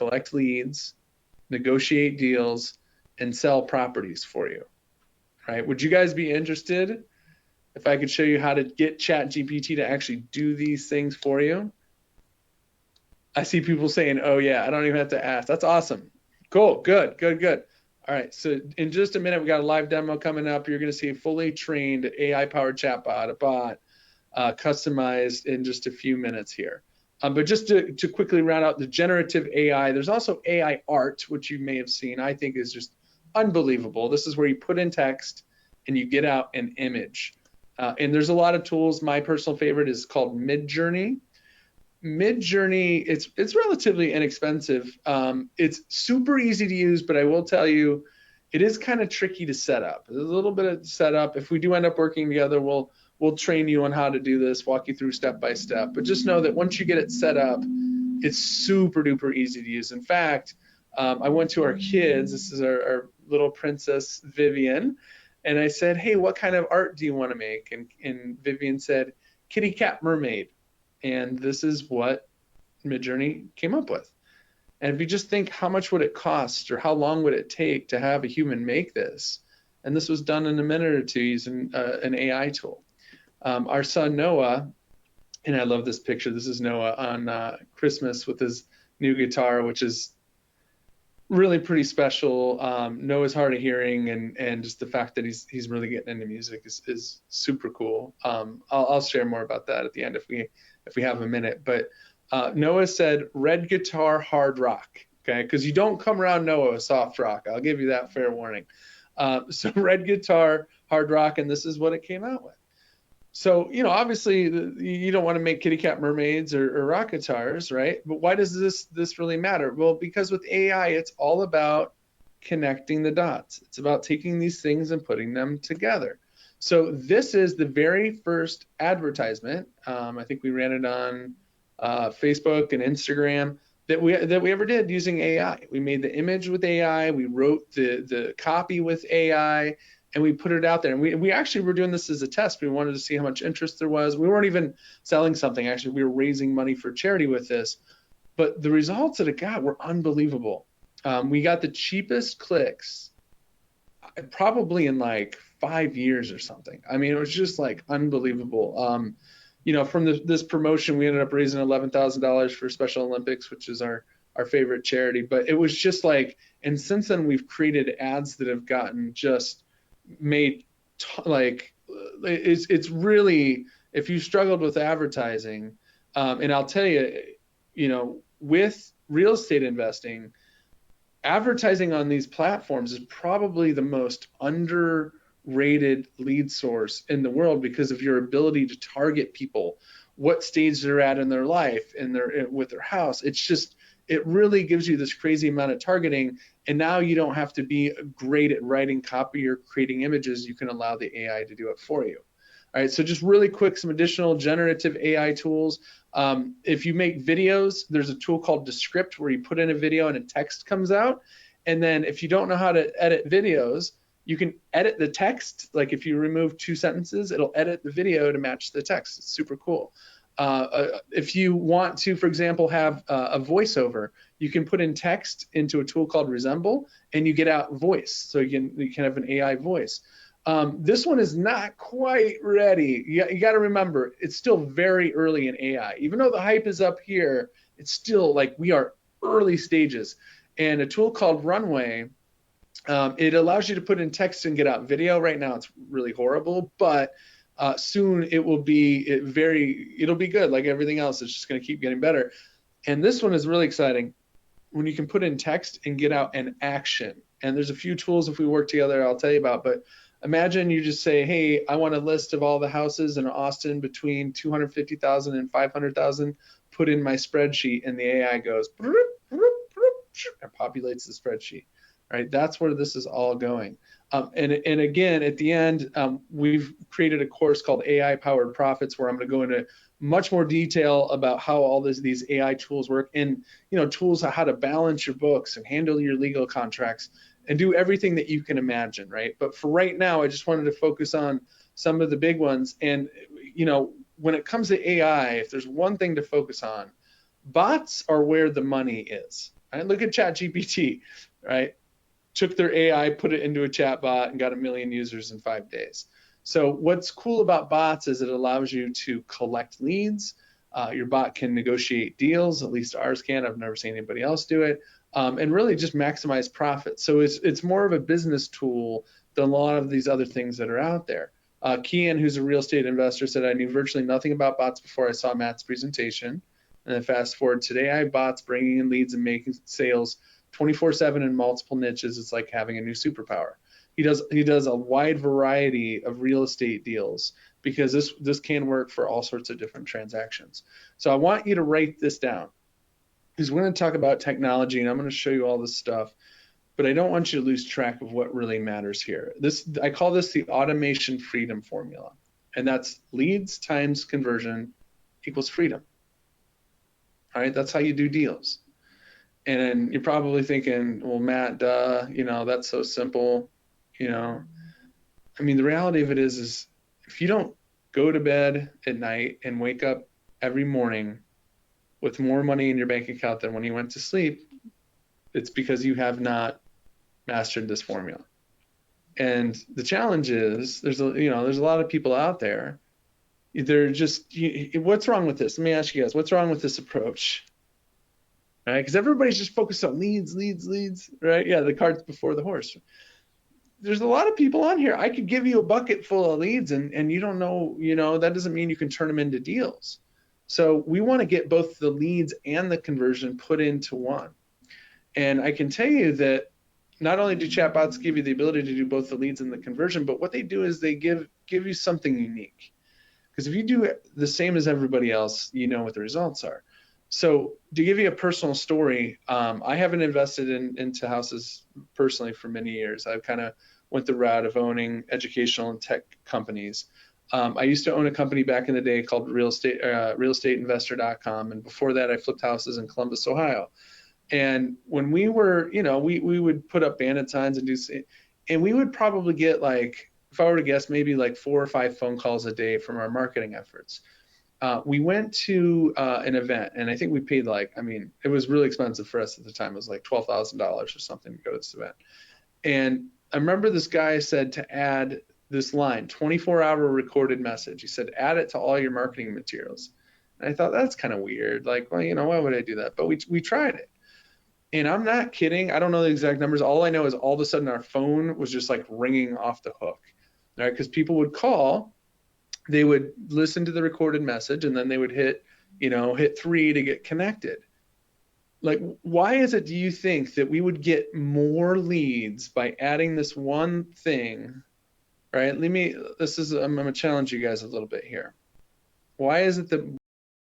collect leads, negotiate deals, and sell properties for you, right? Would you guys be interested if I could show you how to get ChatGPT to actually do these things for you? I see people saying, oh yeah, I don't even have to ask. That's awesome. Cool, good, good, good. All right, so in just a minute, we got a live demo coming up. You're gonna see a fully trained AI-powered chatbot, a bot, customized in just a few minutes here. But just to quickly round out the generative AI, there's also AI art, which you may have seen, I think is just unbelievable. This is where you put in text and you get out an image. And there's a lot of tools. My personal favorite is called Midjourney. Midjourney, it's relatively inexpensive. It's super easy to use, but I will tell you, it is kind of tricky to set up. There's a little bit of setup. If we do end up working together, we'll train you on how to do this, walk you through step by step. But just know that once you get it set up, it's super duper easy to use. In fact, I went to our kids. This is our little princess Vivian, and I said, "Hey, what kind of art do you want to make?" And Vivian said, "Kitty cat mermaid." And this is what Midjourney came up with. And if you just think how much would it cost or how long would it take to have a human make this, and this was done in a minute or two using an AI tool. Our son Noah, and I love this picture. This is Noah on Christmas with his new guitar, which is really pretty special. Noah's hard of hearing, and just the fact that he's really getting into music is super cool. I'll share more about that at the end if we have a minute. But Noah said red guitar hard rock, okay? Because you don't come around Noah with soft rock. I'll give you that fair warning. So red guitar hard rock, and this is what it came out with. So, obviously you don't want to make kitty cat mermaids or rock guitars, right? But why does this really matter? Well, because with AI, it's all about connecting the dots. It's about taking these things and putting them together. So this is the very first advertisement. I think we ran it on Facebook and Instagram that we ever did using AI. We made the image with AI. We wrote the copy with AI. And we put it out there. And we actually were doing this as a test. We wanted to see how much interest there was. We weren't even selling something. Actually, we were raising money for charity with this. But the results that it got were unbelievable. We got the cheapest clicks probably in like 5 years or something. I mean, it was just like unbelievable. From this promotion, we ended up raising $11,000 for Special Olympics, which is our favorite charity. But it was just like, and since then we've created ads that have gotten just made it's really, if you struggled with advertising, and I'll tell you, with real estate investing, advertising on these platforms is probably the most underrated lead source in the world because of your ability to target people, what stage they're at in their life and with their house. It really gives you this crazy amount of targeting, and now you don't have to be great at writing copy or creating images. You can allow the AI to do it for you. All right, so just really quick, some additional generative AI tools. If you make videos, there's a tool called Descript where you put in a video and a text comes out. And then if you don't know how to edit videos, you can edit the text. Like if you remove 2 sentences, it'll edit the video to match the text. It's super cool. If you want to, for example, have a voiceover, you can put in text into a tool called Resemble, and you get out voice. So you can have an AI voice. This one is not quite ready. You got to remember, it's still very early in AI. Even though the hype is up here, it's still like we are early stages. And a tool called Runway, it allows you to put in text and get out video. Right now, it's really horrible, but soon it'll be good. Like everything else, it's just going to keep getting better. And this one is really exciting when you can put in text and get out an action. And there's a few tools if we work together I'll tell you about, but imagine you just say, hey, I want a list of all the houses in Austin between 250,000 and 500,000, put in my spreadsheet, and the AI goes and populates the spreadsheet. Right, that's where this is all going. And again, at the end, we've created a course called AI Powered Profits, where I'm going to go into much more detail about how all these AI tools work, and tools on how to balance your books and handle your legal contracts and do everything that you can imagine, right? But for right now, I just wanted to focus on some of the big ones. And when it comes to AI, if there's one thing to focus on, bots are where the money is. Right? Look at ChatGPT, right? Took their AI, put it into a chat bot, and got 1 million users in 5 days. So what's cool about bots is it allows you to collect leads. Your bot can negotiate deals, at least ours can. I've never seen anybody else do it, and really just maximize profit. So it's more of a business tool than a lot of these other things that are out there. Kian, who's a real estate investor, said, I knew virtually nothing about bots before I saw Matt's presentation. And then fast forward, today I have bots bringing in leads and making sales 24/7 in multiple niches. It's like having a new superpower. He does a wide variety of real estate deals because this can work for all sorts of different transactions. So I want you to write this down because we're going to talk about technology and I'm going to show you all this stuff, but I don't want you to lose track of what really matters here. I call this the automation freedom formula, and that's leads times conversion equals freedom. All right, that's how you do deals. And you're probably thinking, well, Matt, duh, that's so simple. I mean, the reality of it is if you don't go to bed at night and wake up every morning with more money in your bank account than when you went to sleep, it's because you have not mastered this formula. And the challenge is there's a lot of people out there. They're just, what's wrong with this? Let me ask you guys, what's wrong with this approach? Right? Because everybody's just focused on leads, right? Yeah, the cart's before the horse. There's a lot of people on here. I could give you a bucket full of leads and you don't know, that doesn't mean you can turn them into deals. So we want to get both the leads and the conversion put into one. And I can tell you that not only do chatbots give you the ability to do both the leads and the conversion, but what they do is they give you something unique. Because if you do the same as everybody else, you know what the results are. So to give you a personal story, I haven't invested into houses personally for many years. I've kind of went the route of owning educational and tech companies. I used to own a company back in the day called realestateinvestor.com, and before that, I flipped houses in Columbus, Ohio. And when we were, we would put up bandit signs and we would probably get like, if I were to guess, maybe like 4 or 5 phone calls a day from our marketing efforts. We went to an event, and I think we paid it was really expensive for us at the time. It was like $12,000 or something to go to this event. And I remember this guy said to add this line, 24-hour recorded message. He said, add it to all your marketing materials. And I thought, that's kind of weird. Like, well, why would I do that? But we tried it. And I'm not kidding. I don't know the exact numbers. All I know is all of a sudden our phone was just like ringing off the hook, right? Because people would call, they would listen to the recorded message, and then they would hit 3 to get connected. Like, why is it, do you think, that we would get more leads by adding this one thing, right? I'm going to challenge you guys a little bit here. Why is it that